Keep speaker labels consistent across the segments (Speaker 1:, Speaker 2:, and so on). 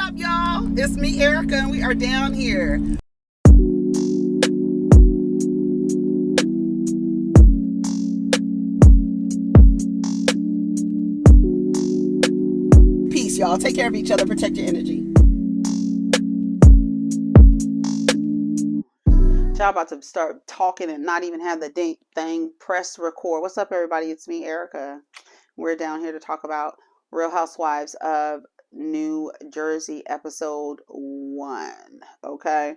Speaker 1: up, y'all? It's me, Erica, and we are down here. Peace, y'all. Take care of each other. Protect your energy. Y'all about to start talking and not even have the thing press record. What's up, everybody? It's me, Erica. We're down here to talk about Real Housewives of New Jersey, episode 1. Okay.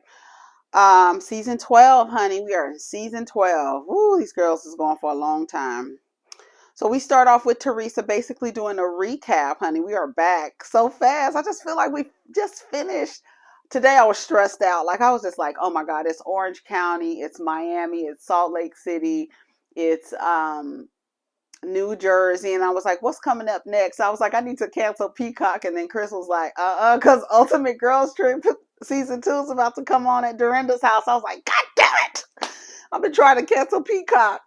Speaker 1: Season 12, honey. We are in season 12. Woo, these girls is going for a long time. So we start off with Teresa basically doing a recap, honey. We are back so fast. I just feel like we just finished. Today I was stressed out. Like I was just like, oh my God, it's Orange County, it's Miami, it's Salt Lake City, it's New Jersey. And I was like, what's coming up next? I was like, I need to cancel Peacock. And then Chris was like, because Ultimate Girls Trip season 2 is about to come on at Dorinda's house. I was like, God damn it. I've been trying to cancel Peacock.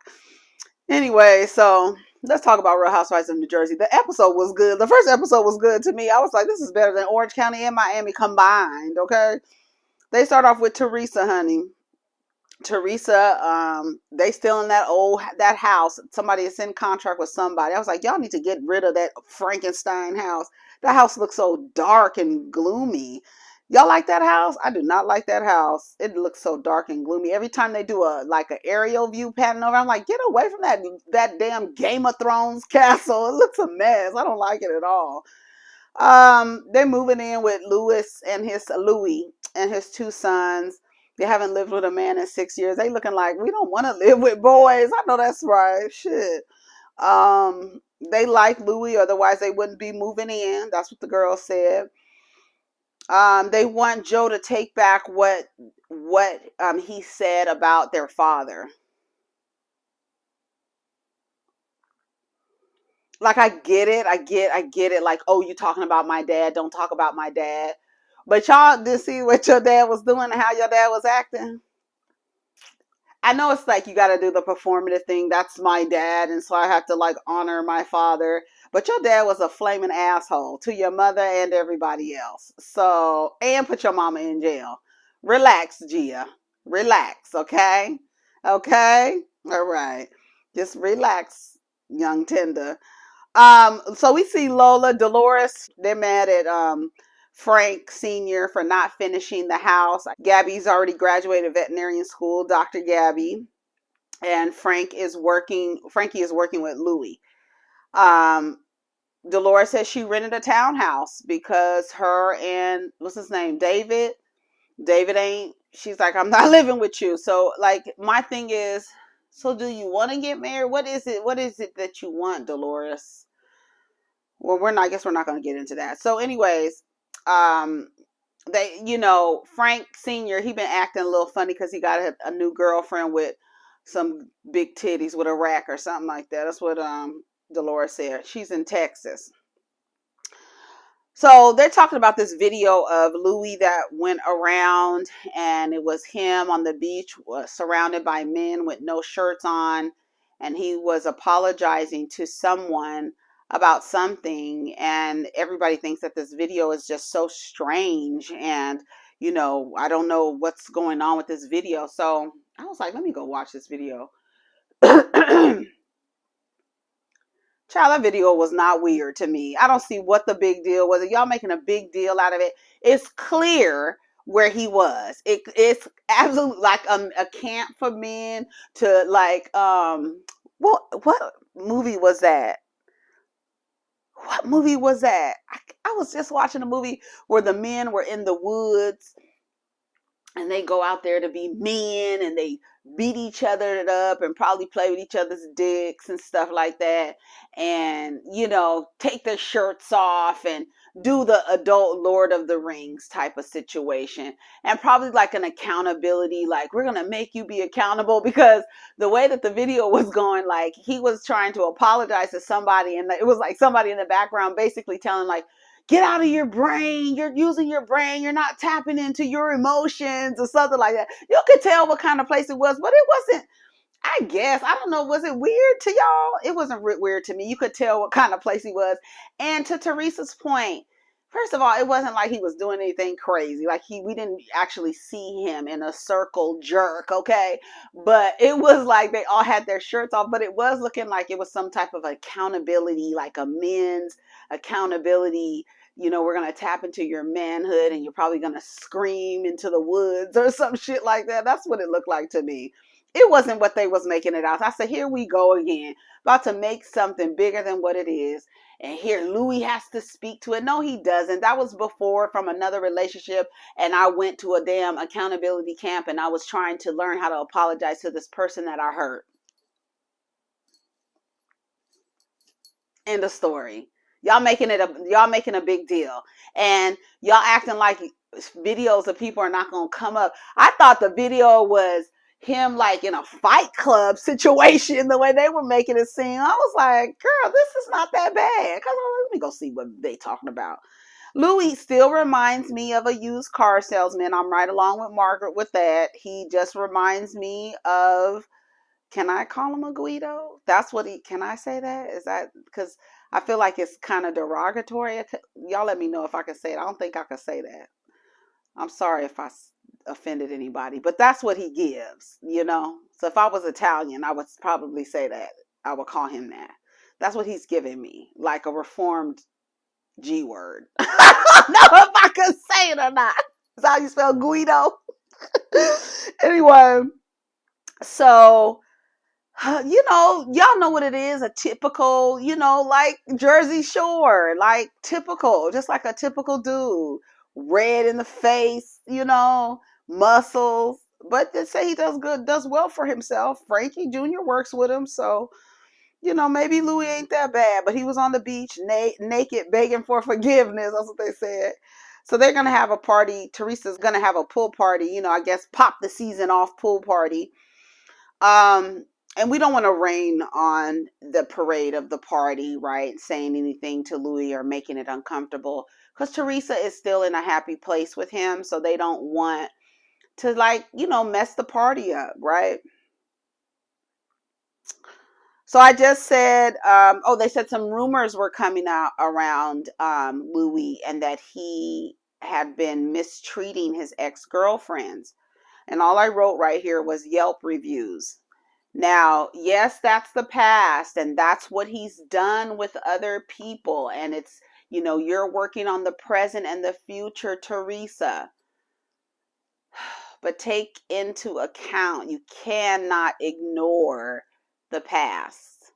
Speaker 1: Anyway, so let's talk about Real Housewives of New Jersey. The episode was good. The first episode was good to me. I was like, this is better than Orange County and Miami combined, okay? They start off with Teresa, honey. Teresa, they still in that house. Somebody is in contract with somebody. I was like, y'all need to get rid of that Frankenstein house. That house looks so dark and gloomy. Y'all like that house? I do not like that house. It looks so dark and gloomy. Every time they do an aerial view panning over, I'm like, get away from that damn Game of Thrones castle. It looks a mess. I don't like it at all. They're moving in with Louis and his 2 sons. They haven't lived with a man in 6 years. They looking like, we don't want to live with boys. I know that's right. Shit. They like Louis, otherwise they wouldn't be moving in. That's what the girl said. They want Joe to take back what he said about their father. Like, I get it. I get it. Like, oh, you talking about my dad. Don't talk about my dad. But y'all did see what your dad was doing and how your dad was acting. I know it's like you got to do the performative thing. That's my dad. And so I have to like honor my father. But your dad was a flaming asshole to your mother and everybody else. So, and put your mama in jail. Relax, Gia. Relax, okay? Okay? All right. Just relax, young tender. So we see Lola, Dolores, they're mad at Frank Sr. for not finishing the house. Gabby's already graduated veterinarian school, Dr. Gabby. And Frankie is working with Louis. Dolores says she rented a townhouse because her and, what's his name, David ain't, she's like, I'm not living with you. So like, my thing is, so do you want to get married? What is it that you want, Dolores? Well, I guess we're not going to get into that. So anyways, Frank Sr., he been acting a little funny because he got a new girlfriend with some big titties with a rack or something like that. That's what Dolores said. She's in Texas. So they're talking about this video of Louis that went around, and it was him on the beach surrounded by men with no shirts on, and he was apologizing to someone about something, and everybody thinks that this video is just so strange, and I don't know what's going on with this video. So I was like, let me go watch this video. Child, that video was not weird to me. I don't see what the big deal was. Y'all making a big deal out of it. It's clear where he was. It's absolutely like a camp for men to like, what movie was that? What movie was that? I was just watching a movie where the men were in the woods and they go out there to be men and they beat each other up and probably play with each other's dicks and stuff like that. And, take their shirts off and do the adult Lord of the Rings type of situation. And probably like an accountability, like we're going to make you be accountable, because the way that the video was going, like he was trying to apologize to somebody. And it was like somebody in the background basically telling like, get out of your brain. You're using your brain. You're not tapping into your emotions or something like that. You could tell what kind of place it was, but it wasn't, I guess, I don't know. Was it weird to y'all? It wasn't weird to me. You could tell what kind of place he was. And to Teresa's point, First of all, it wasn't like he was doing anything crazy. Like we didn't actually see him in a circle jerk, okay? But it was like they all had their shirts off, but it was looking like it was some type of accountability, like a men's accountability. You know, we're gonna tap into your manhood and you're probably gonna scream into the woods or some shit like that. That's what it looked like to me. It wasn't what they was making it out. I said, here we go again, about to make something bigger than what it is. And here Louis has to speak to it. No, he doesn't. That was before, from another relationship. And I went to a damn accountability camp and I was trying to learn how to apologize to this person that I hurt. End of story. Y'all making a big deal. And y'all acting like videos of people are not gonna come up. I thought the video was him like in a fight club situation, the way they were making it seem. I was like, girl, this is not that bad. Let me go see what they talking about. Louis still reminds me of a used car salesman. I'm right along with Margaret with that. He just reminds me of, can I call him a Guido? That's what can I say that? Is that, because I feel like it's kind of derogatory. Y'all let me know if I can say it. I don't think I can say that. I'm sorry if I offended anybody, but that's what he gives, you know? So if I was Italian, I would probably say that. I would call him that. That's what he's giving me, like a reformed G word. I don't know if I could say it or not. Is that how you spell Guido? Anyway, so, you know, y'all know what it is, a typical, you know, like Jersey Shore, like typical, just like a typical dude. Red in the face, you know, muscles. But they say he does well for himself. Frankie Jr. works with him, so, you know, maybe Louis ain't that bad. But he was on the beach naked, begging for forgiveness. That's what they said. So they're going to have a party. Teresa's going to have a pool party, you know, I guess pop the season off pool party. And we don't want to rain on the parade of the party, right? Saying anything to Louis or making it uncomfortable. Because Teresa is still in a happy place with him. So they don't want to, like, you know, mess the party up, right? So I just said, they said some rumors were coming out around Louis and that he had been mistreating his ex-girlfriends. And all I wrote right here was Yelp reviews. Now, yes, that's the past and that's what he's done with other people. And it's, you know, you're working on the present and the future, Teresa. But take into account, you cannot ignore the past.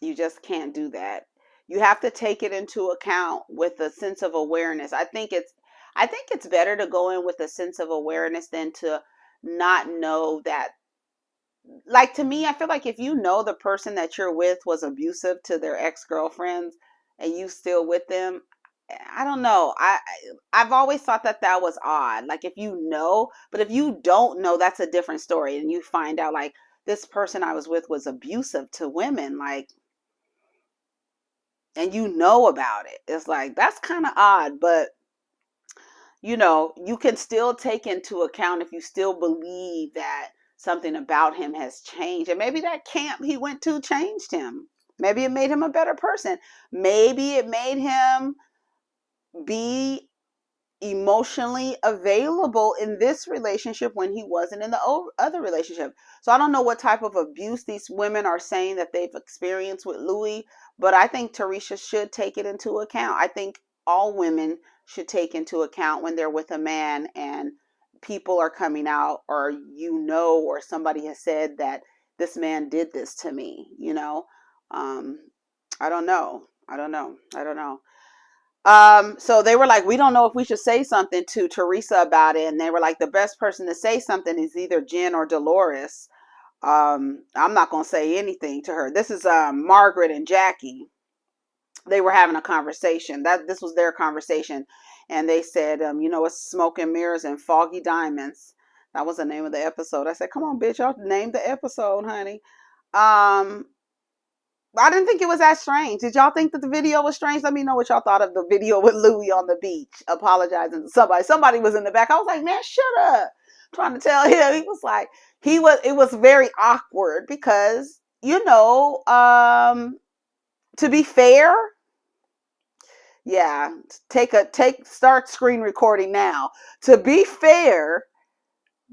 Speaker 1: You just can't do that. You have to take it into account with a sense of awareness. I think it's better to go in with a sense of awareness than to not know that. Like, to me, I feel like if you know the person that you're with was abusive to their ex-girlfriends and you still with them, I don't know. I've always thought that was odd. Like, if you know, but if you don't know, that's a different story. And you find out like this person I was with was abusive to women, like, and you know about it. It's like, that's kind of odd, but you know, you can still take into account if you still believe that something about him has changed. And maybe that camp he went to changed him. Maybe it made him a better person. Maybe it made him be emotionally available in this relationship when he wasn't in the other relationship. So I don't know what type of abuse these women are saying that they've experienced with Louis, but I think Teresa should take it into account. I think all women should take into account when they're with a man and people are coming out, or you know, or somebody has said that this man did this to me, you know. I don't know. So they were like, we don't know if we should say something to Teresa about it. And they were like, the best person to say something is either Jen or Dolores. I'm not going to say anything to her. This is Margaret and Jackie. They were having a conversation. This was their conversation. And they said, you know, it's smoke and mirrors and foggy diamonds. That was the name of the episode. I said, come on, bitch, y'all named the episode, honey. I didn't think it was that strange. Did y'all think that the video was strange? Let me know what y'all thought of the video with Louis on the beach apologizing to somebody. Somebody was in the back. I was like, man, shut up. I'm trying to tell him. He was like, it was very awkward because, you know, to be fair, Yeah, start screen recording now. To be fair,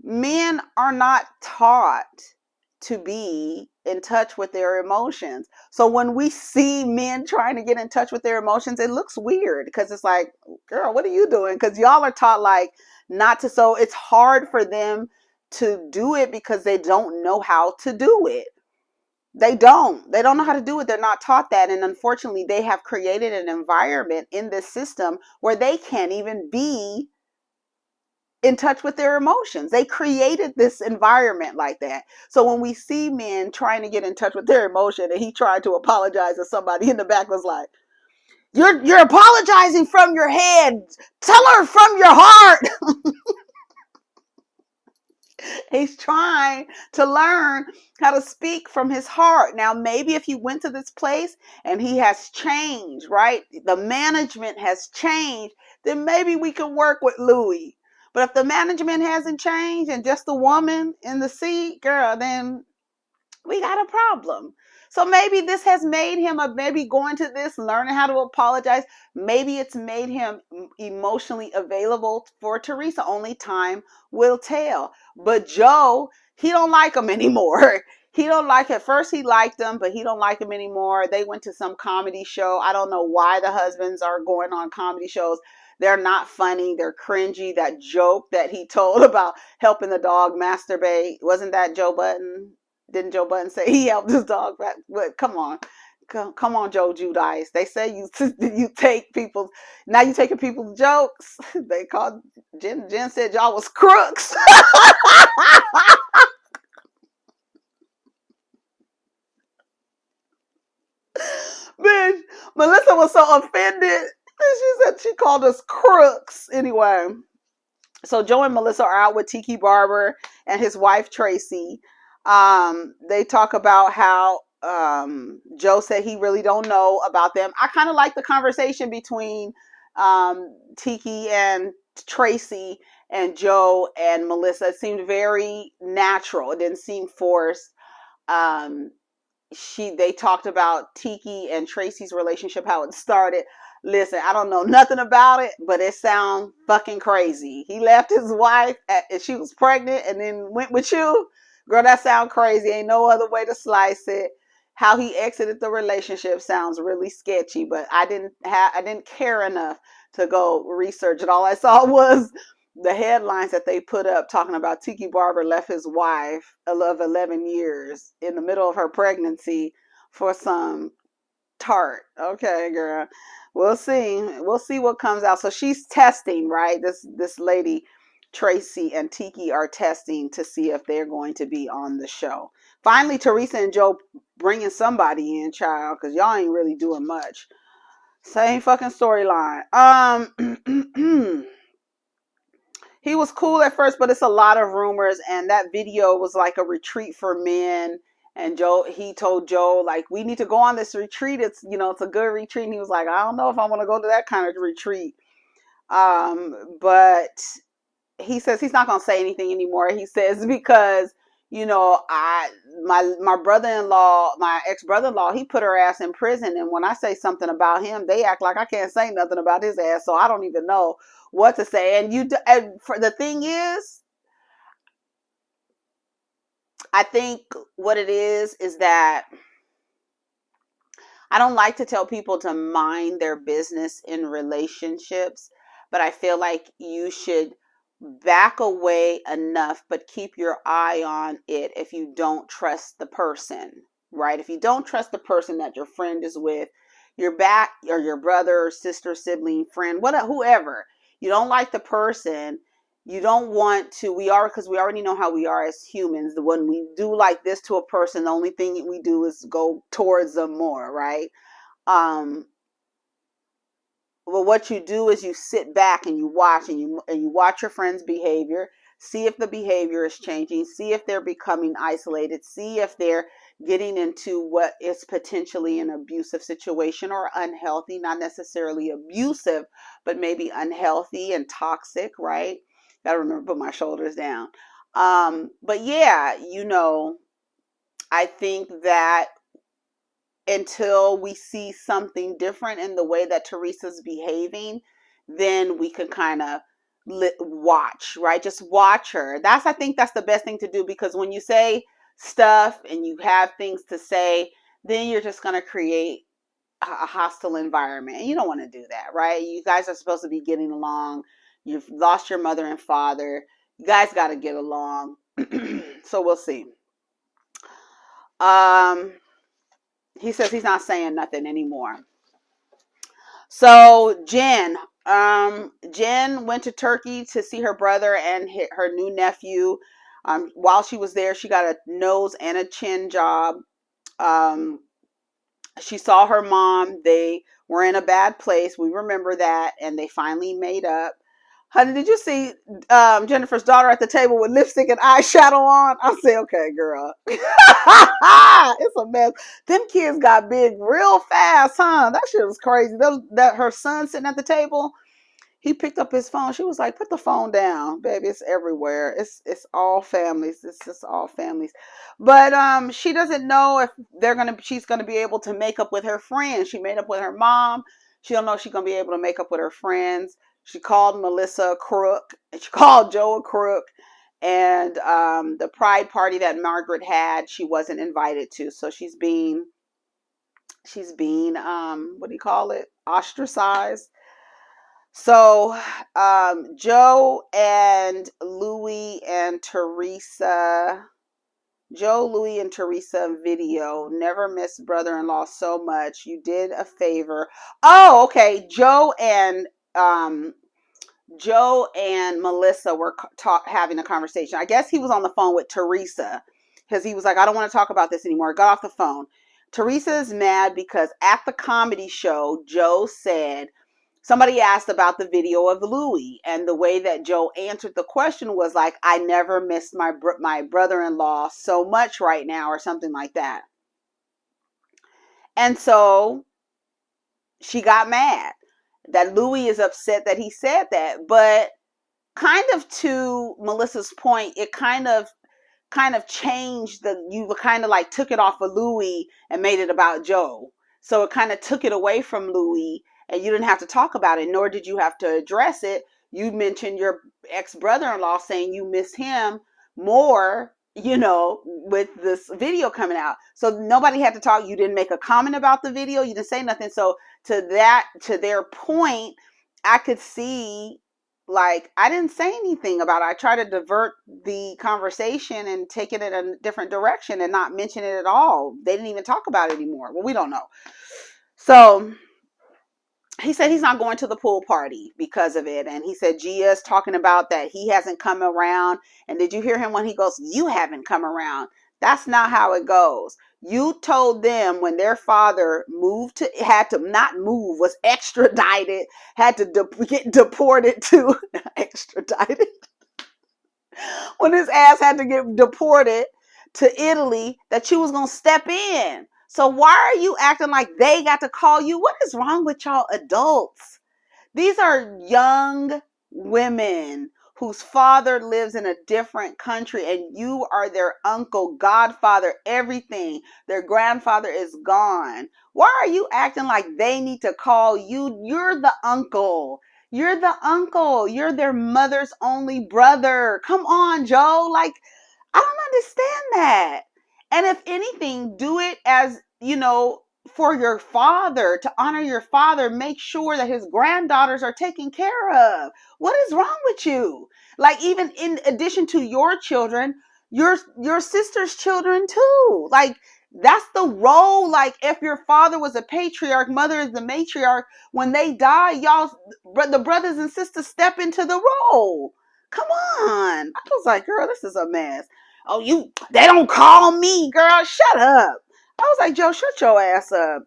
Speaker 1: men are not taught to be in touch with their emotions. So when we see men trying to get in touch with their emotions, it looks weird because it's like, girl, what are you doing? Because y'all are taught like not to. So it's hard for them to do it because they don't know how to do it. They don't know how to do it. They're not taught that. And unfortunately, they have created an environment in this system where they can't even be in touch with their emotions. They created this environment like that. So when we see men trying to get in touch with their emotion, and he tried to apologize, and somebody in the back was like, you're apologizing from your head. Tell her from your heart. He's trying to learn how to speak from his heart. Now, maybe if he went to this place and he has changed, right? The management has changed, then maybe we can work with Louis. But if the management hasn't changed and just the woman in the seat, girl, then we got a problem. So maybe this has made him maybe going to this, learning how to apologize. Maybe it's made him emotionally available for Teresa. Only time will tell. But Joe, he don't like him anymore. He don't like, at first he liked him, but he don't like him anymore. They went to some comedy show. I don't know why the husbands are going on comedy shows. They're not funny. They're cringy. That joke that he told about helping the dog masturbate, wasn't that Joe Budden? Didn't Joe Budden say he helped his dog back? But come on. Come on, Joe Judice. They say you take people's, now you taking people's jokes. They called, Jen said y'all was crooks. Bitch, Melissa was so offended. She said she called us crooks. Anyway, so Joe and Melissa are out with Tiki Barber and his wife Tracy. They talk about how Joe said he really don't know about them. I kind of like the conversation between Tiki and Tracy and Joe and Melissa. It seemed very natural. It didn't seem forced. Um, they talked about Tiki and Tracy's relationship, how it started. Listen, I don't know nothing about it, but it sounds fucking crazy. He left his wife and she was pregnant and then went with you. Girl, that sounds crazy. Ain't no other way to slice it. How he exited the relationship sounds really sketchy, but I didn't care enough to go research it. All I saw was the headlines that they put up talking about Tiki Barber left his wife of 11 years in the middle of her pregnancy for some tart. Okay, girl. We'll see. We'll see what comes out. So she's testing, right? This lady, Tracy and Tiki, are testing to see if they're going to be on the show. Finally, Teresa and Joe bringing somebody in, child, because y'all ain't really doing much. Same fucking storyline. He was cool at first, but it's a lot of rumors, and that video was like a retreat for men. And he told Joe, like, we need to go on this retreat. It's, it's a good retreat. And he was like, I don't know if I want to go to that kind of retreat. But he says he's not going to say anything anymore. He says, because, my brother-in-law, my ex-brother-in-law, he put her ass in prison. And when I say something about him, they act like I can't say nothing about his ass. So I don't even know what to say. And for the thing is, I think what it is that I don't like to tell people to mind their business in relationships, but I feel like you should back away enough, but keep your eye on it if you don't trust the person, right? If you don't trust the person that your friend is with, your back, or your brother, sister, sibling, friend, whoever, you don't like the person, you don't want to, because we already know how we are as humans. When we do like this to a person, the only thing we do is go towards them more, right? Well, what you do is you sit back and you watch, and you watch your friend's behavior, see if the behavior is changing, see if they're becoming isolated, see if they're getting into what is potentially an abusive situation or unhealthy, not necessarily abusive, but maybe unhealthy and toxic, right? Gotta remember to put my shoulders down. But yeah, I think that until we see something different in the way that Teresa's behaving, then we can kind of watch, right? Just watch her. I think that's the best thing to do, because when you say stuff and you have things to say, then you're just going to create a hostile environment. And you don't want to do that, right? You guys are supposed to be getting along. You've lost your mother and father. You guys got to get along. So we'll see. He says he's not saying nothing anymore. So Jen went to Turkey to see her brother and her new nephew. While she was there, she got a nose and a chin job. She saw her mom. They were in a bad place. We remember that. And they finally made up. Honey, did you see Jennifer's daughter at the table with lipstick and eyeshadow on? I say, okay, girl. It's a mess. Them kids got big real fast, huh? That shit was crazy. That her son sitting at the table, he picked up his phone. She was like, put the phone down, baby. It's everywhere. It's all families. It's just all families. But she doesn't know if she's gonna be able to make up with her friends. She made up with her mom. She don't know if she's gonna be able to make up with her friends. She called Melissa a crook, and she called Joe a crook. And the pride party that Margaret had, she wasn't invited to. So she's being what do you call it? Ostracized. So Joe, Louie, and Teresa video. Never miss brother-in-law so much. You did a favor. Oh, okay. Joe and Melissa were having a conversation. I guess he was on the phone with Teresa, because he was like, I don't want to talk about this anymore. Got off the phone. Teresa is mad because at the comedy show, Joe said, somebody asked about the video of Louie, and the way that Joe answered the question was like, I never missed my brother-in-law so much right now, or something like that. And so she got mad that Louie is upset that he said that. But kind of to Melissa's point, it kind of changed you kind of like took it off of Louie and made it about Joe. So it kind of took it away from Louie, and you didn't have to talk about it, nor did you have to address it. You mentioned your ex-brother-in-law, saying you miss him more, with this video coming out. So nobody had to talk. You didn't make a comment about the video. You didn't say nothing. So to their point, I could see, like, I didn't say anything about it. I tried to divert the conversation and take it in a different direction and not mention it at all. They didn't even talk about it anymore. Well, we don't know. So he said he's not going to the pool party because of it. And he said Gia's talking about that he hasn't come around. And did you hear him when he goes, you haven't come around? That's not how it goes. You told them when their father had to not move, was extradited, had to get deported to, extradited. When his ass had to get deported to Italy, that you was going to step in. So why are you acting like they got to call you? What is wrong with y'all adults? These are young women whose father lives in a different country, and you are their uncle, godfather, everything. Their grandfather is gone. Why are you acting like they need to call you? You're the uncle. You're the uncle. You're their mother's only brother. Come on, Joe. Like, I don't understand that. And if anything, do it as, for your father, to honor your father. Make sure that his granddaughters are taken care of. What is wrong with you? Like, even in addition to your children, your sister's children too. Like, that's the role. Like, if your father was a patriarch, mother is the matriarch, when they die, y'all, the brothers and sisters step into the role. Come on. I was like, girl, this is a mess. Oh, they don't call me, girl. Shut up. I was like, Joe, shut your ass up.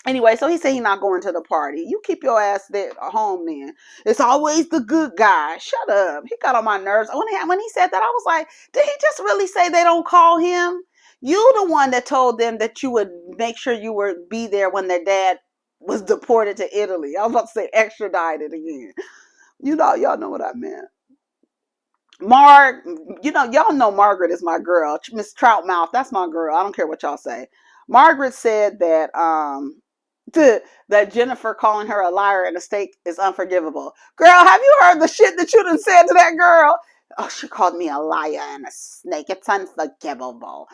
Speaker 1: Anyway, so he said he's not going to the party. You keep your ass there home then. It's always the good guy. Shut up. He got on my nerves. When he said that, I was like, did he just really say they don't call him? You the one that told them that you would make sure you would be there when their dad was deported to Italy. I was about to say extradited again. Y'all know what I meant. Y'all know Margaret is my girl. Miss Troutmouth, that's my girl. I don't care what y'all say. Margaret said that that Jennifer calling her a liar and a snake is unforgivable. Girl, have you heard the shit that you done said to that girl? Oh, she called me a liar and a snake. It's unforgivable.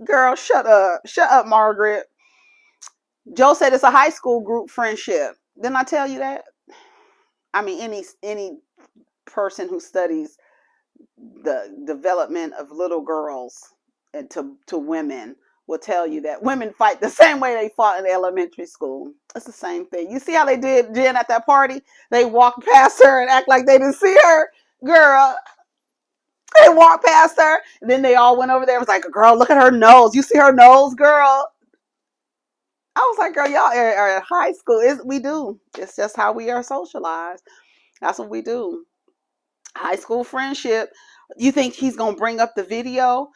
Speaker 1: Girl, shut up. Shut up, Margaret. Joe said it's a high school group friendship. Didn't I tell you that? I mean, any person who studies the development of little girls and to women will tell you that women fight the same way they fought in elementary school. It's the same thing. You see how they did Jen at that party? They walked past her and act like they didn't see her. Girl, they walked past her. And then they all went over there and was like, girl, look at her nose. You see her nose, girl? I was like, girl, y'all are at high school. We do. It's just how we are socialized. That's what we do. High school friendship. You think he's going to bring up the video?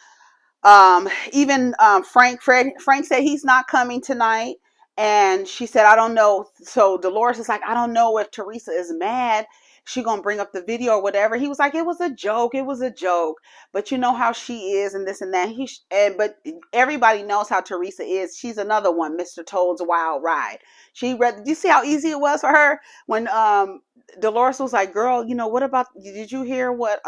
Speaker 1: Even Frank said he's not coming tonight. And she said, I don't know. So Dolores is like, I don't know if Teresa is mad. She gonna bring up the video or whatever. He was like, it was a joke. It was a joke. But you know how she is and this and that. But everybody knows how Teresa is. She's another one, Mr. Toad's Wild Ride. Did you see how easy it was for her when Dolores was like, girl, you know, what about, did you hear what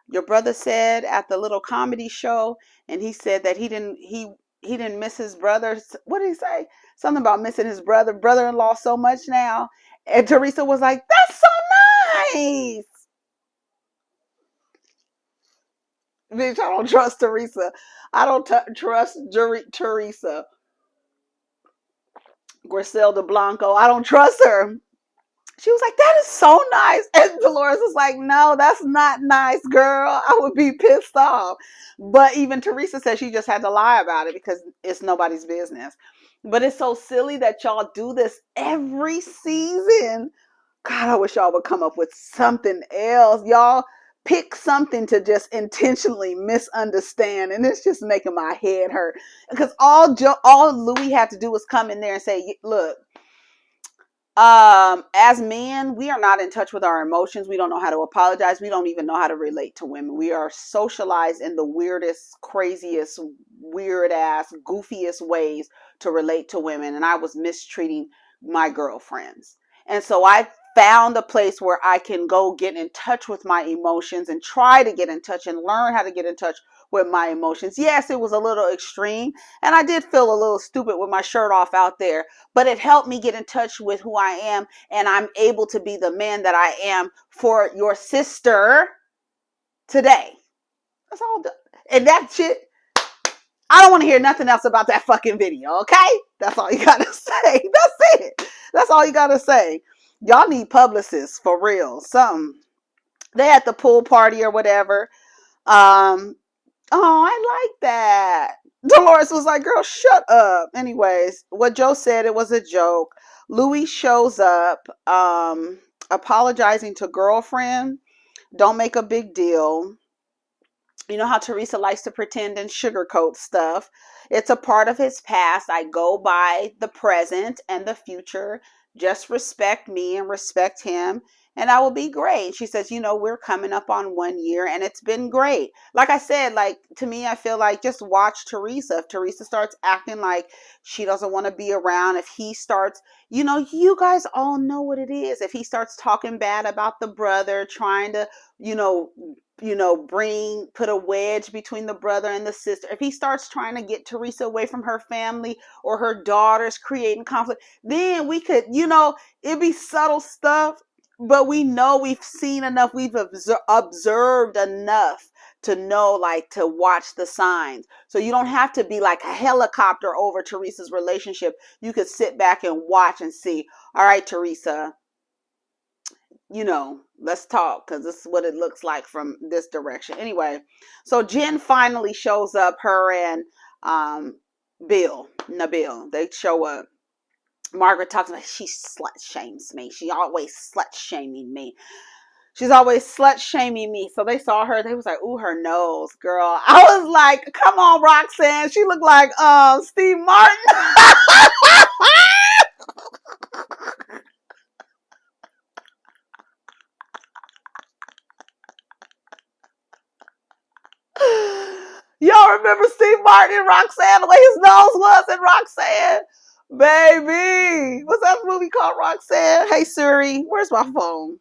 Speaker 1: your brother said at the little comedy show? And he said that he didn't miss his brother. What did he say? Something about missing his brother-in-law so much now. And Teresa was like, that's so nice. Bitch, I don't trust Teresa. I don't trust Teresa. Griselda Blanco. I don't trust her. She was like, that is so nice. And Dolores was like, no, that's not nice, girl. I would be pissed off. But even Teresa said she just had to lie about it because it's nobody's business. But it's so silly that y'all do this every season. God, I wish y'all would come up with something else. Y'all pick something to just intentionally misunderstand. And it's just making my head hurt. Because all Louis had to do was come in there and say, look, as men, we are not in touch with our emotions. We don't know how to apologize. We don't even know how to relate to women. We are socialized in the weirdest, craziest, weird ass, goofiest ways to relate to women. And I was mistreating my girlfriends. And so I found a place where I can go get in touch with my emotions and try to get in touch and learn how to get in touch with my emotions. Yes, it was a little extreme. And I did feel a little stupid with my shirt off out there. But it helped me get in touch with who I am. And I'm able to be the man that I am for your sister today. That's all. And that shit, I don't want to hear nothing else about that fucking video, okay? That's all you got to say. That's it. That's all you got to say. Y'all need publicists for real. Something. They at the pool party or whatever. Oh, I like that. Dolores was like, girl, shut up. Anyways, what Joe said, it was a joke. Louis shows up, apologizing to girlfriend. Don't make a big deal. You know how Teresa likes to pretend and sugarcoat stuff. It's a part of his past. I go by the present and the future. Just respect me and respect him, and I will be great. She says, you know, we're coming up on 1 year and it's been great. Like I said, like, to me, I feel like just watch Teresa. If Teresa starts acting like she doesn't want to be around, if he starts, you know, you guys all know what it is. If he starts talking bad about the brother, trying to, put a wedge between the brother and the sister. If he starts trying to get Teresa away from her family or her daughters, creating conflict, then we could, it'd be subtle stuff, but we know we've seen enough. We've observed enough to know, like, to watch the signs. So you don't have to be like a helicopter over Teresa's relationship. You could sit back and watch and see, all right, Teresa, let's talk, because this is what it looks like from this direction. Anyway, so Jen finally shows up, her and Nabil, they show up. Margaret talks about, she slut shames me. She always slut shaming me. She's always slut shaming me. So they saw her. They was like, ooh, her nose, girl. I was like, come on, Roxanne. She looked like Steve Martin. Yo, Y'all remember Steve Martin and Roxanne, the way his nose was in Roxanne? Baby. What's that movie called, Roxanne? Hey Siri, where's my phone?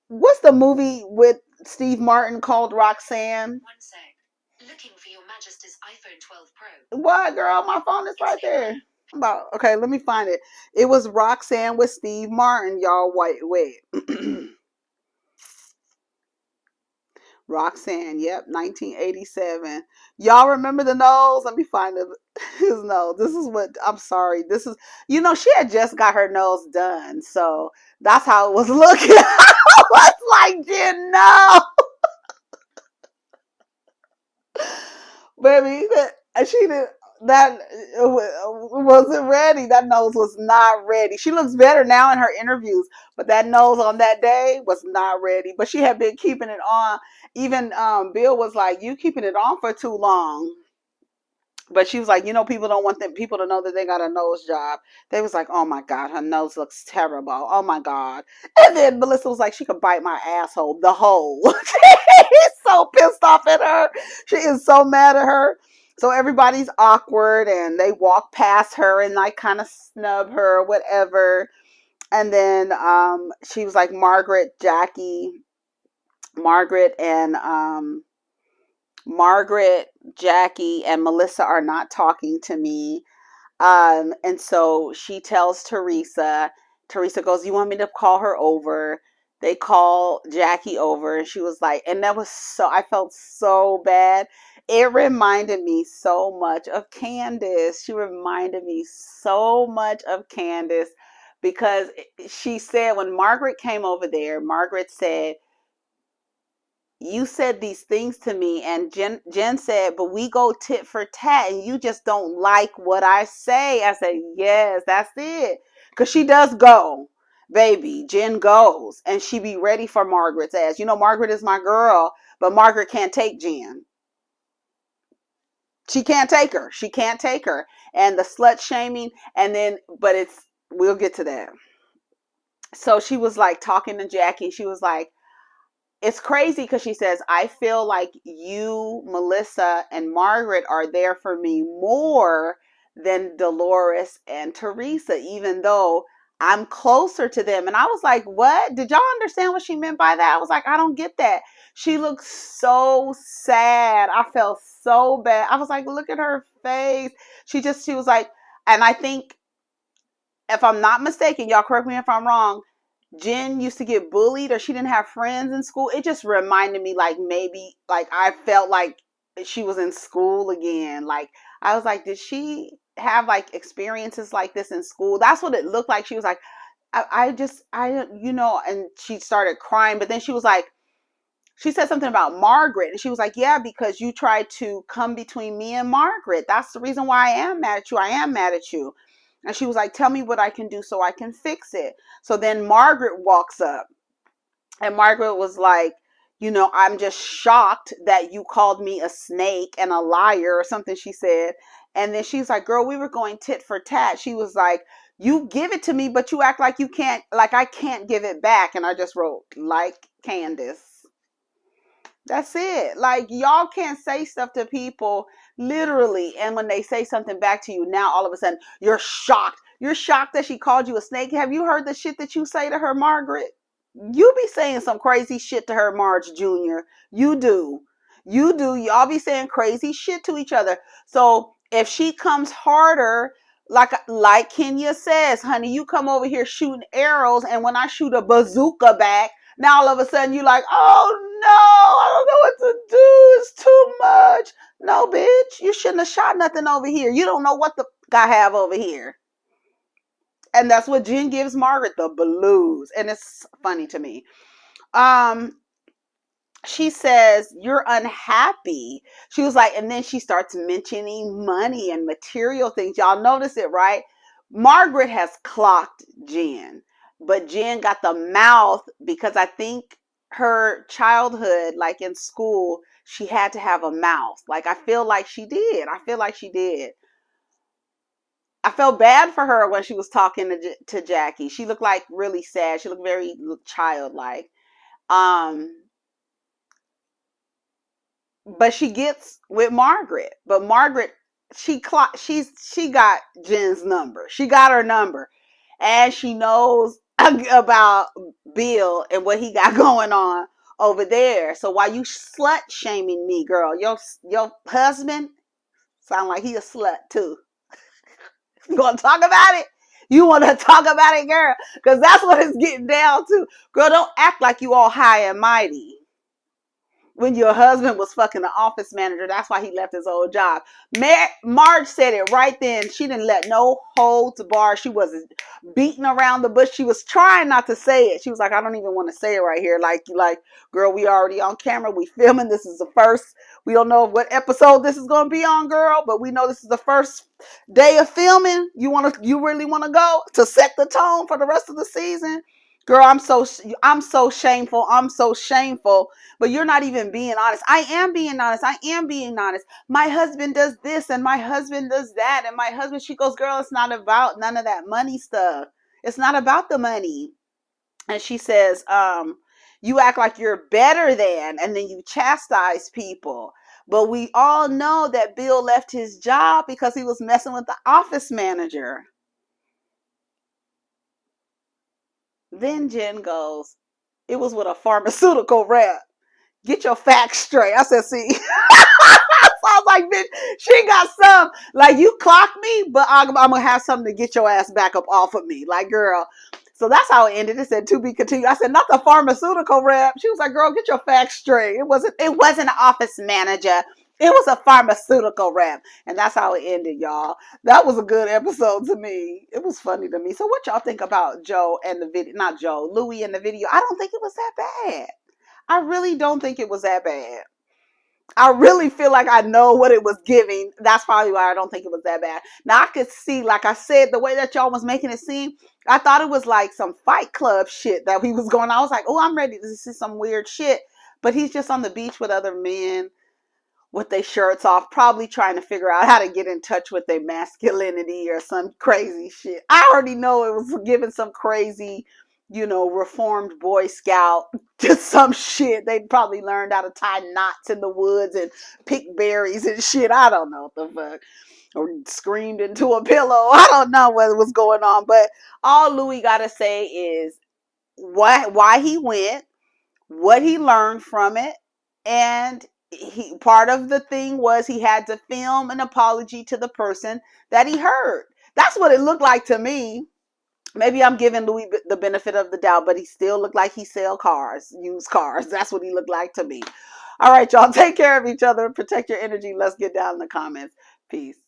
Speaker 1: What's the movie with Steve Martin called Roxanne?
Speaker 2: One sec. Looking for your Majesty's iPhone 12 Pro.
Speaker 1: What, girl? My phone is right there. Okay, let me find it. It was Roxanne with Steve Martin, y'all. Wait. Roxanne, yep, 1987. Y'all remember the nose? Let me find his nose. This is what, I'm sorry. This is, she had just got her nose done. So that's how it was looking. I was like, Jen, no. Baby, she didn't. That wasn't ready. That nose was not ready. She looks better now in her interviews, but that nose on that day was not ready. But she had been keeping it on. Even Bill was like, "You keeping it on for too long." But she was like, people don't want people to know that they got a nose job. They was like, oh my God, her nose looks terrible. Oh my God. And then Melissa was like, she could bite my asshole, the whole. He's so pissed off at her. She is so mad at her. So everybody's awkward and they walk past her and like kind of snub her or whatever. And then she was like, Margaret, Jackie, and Melissa are not talking to me. And so she tells Teresa. Teresa goes, you want me to call her over? They call Jackie over, and she was like, and that was I felt so bad. It reminded me so much of Candace. She reminded me so much of Candace because she said when Margaret came over there, Margaret said, you said these things to me, and Jen said, but we go tit for tat and you just don't like what I say. I said, yes, that's it. Because she does go, baby. Jen goes and she be ready for Margaret's ass. Margaret is my girl, but Margaret can't take Jen. She can't take her. She can't take her. And the slut shaming, but we'll get to that. So she was like talking to Jackie. She was like, it's crazy because she says, I feel like you, Melissa, and Margaret are there for me more than Dolores and Teresa, even though I'm closer to them. And I was like, what? Did y'all understand what she meant by that? I was like, I don't get that. She looked so sad. I felt so bad. I was like, look at her face. She was like, and I think, if I'm not mistaken, y'all correct me if I'm wrong, Jen used to get bullied or she didn't have friends in school. It just reminded me maybe I felt like she was in school again. Like I was like, did she have experiences like this in school? That's what it looked like. She was like, and she started crying, but then she was like, she said something about Margaret, and she was like, yeah, because you tried to come between me and Margaret. That's the reason why I am mad at you. I am mad at you. And she was like, tell me what I can do so I can fix it. So then Margaret walks up, and Margaret was like, I'm just shocked that you called me a snake and a liar or something, she said. And then she's like, girl, we were going tit for tat. She was like, you give it to me, but you act like you can't, like I can't give it back. And I just wrote, like Candace. That's it. Like, y'all can't say stuff to people literally, and when they say something back to you, now all of a sudden you're shocked. You're shocked that she called you a snake. Have you heard the shit that you say to her, Margaret? You be saying some crazy shit to her, Marge Jr. You do. You do. Y'all be saying crazy shit to each other. So if she comes harder, like Kenya says, honey, you come over here shooting arrows, and when I shoot a bazooka back, now all of a sudden you're like, oh no, I don't know what to do. It's too much. No, bitch, you shouldn't have shot nothing over here. You don't know what the guy have over here. And that's what Jen gives Margaret, the blues. And it's funny to me. She says, you're unhappy. She was like, and then she starts mentioning money and material things. Y'all notice it, right? Margaret has clocked Jen, but Jen got the mouth because I think her childhood, like in school, she had to have a mouth. Like, I feel like she did. I felt bad for her when she was talking to Jackie. She looked like really sad. She looked very childlike. but she gets with Margaret. But Margaret, she got Jen's number. She got her number, and she knows about Bill and what he got going on over there. So while you slut shaming me, girl, your husband sound like he a slut too. You want to talk about it? You want to talk about it, girl? Because that's what it's getting down to. Girl, don't act like you all high and mighty when your husband was fucking the office manager. That's why he left his old job. Marge said it right then. She didn't let no holds bar. She wasn't beating around the bush. She was trying not to say it. She was like, I don't even want to say it right here. Like, girl, we already on camera. We filming. This is the first. We don't know what episode this is going to be on, girl, but we know this is the first day of filming. You really want to go to set the tone for the rest of the season? Girl, I'm so shameful. I'm so shameful. But you're not even being honest. I am being honest. I am being honest. My husband does this and my husband does that. And my husband, she goes, girl, it's not about none of that money stuff. It's not about the money. And she says, you act like you're better than, and then you chastise people. But we all know that Bill left his job because he was messing with the office manager. Then Jen goes, it was with a pharmaceutical rep. Get your facts straight. I said, see. So I was like, bitch, she got some. Like, you clocked me, but I'm going to have something to get your ass back up off of me. Like, girl. So that's how it ended. It said, to be continued. I said, not the pharmaceutical rep. She was like, girl, get your facts straight. It wasn't an office manager. It was a pharmaceutical rep. And that's how it ended, y'all. That was a good episode to me. It was funny to me. So what y'all think about Joe and the video? Not Joe, Louis and the video. I don't think it was that bad. I really don't think it was that bad. I really feel like I know what it was giving. That's probably why I don't think it was that bad. Now I could see, like I said, the way that y'all was making it seem, I thought it was like some Fight Club shit that he was going on. I was like, oh, I'm ready to see some weird shit. But he's just on the beach with other men with their shirts off, probably trying to figure out how to get in touch with their masculinity or some crazy shit. I already know it was giving some crazy, reformed Boy Scout, just some shit. They probably learned how to tie knots in the woods and pick berries and shit. I don't know what the fuck. Or screamed into a pillow. I don't know what was going on. But all Louis got to say is why he went, what he learned from it, and part of the thing was he had to film an apology to the person that he hurt. That's what it looked like to me. Maybe I'm giving Louis the benefit of the doubt, but he still looked like he sell cars, used cars. That's what he looked like to me. All right, y'all, take care of each other. Protect your energy. Let's get down in the comments. Peace.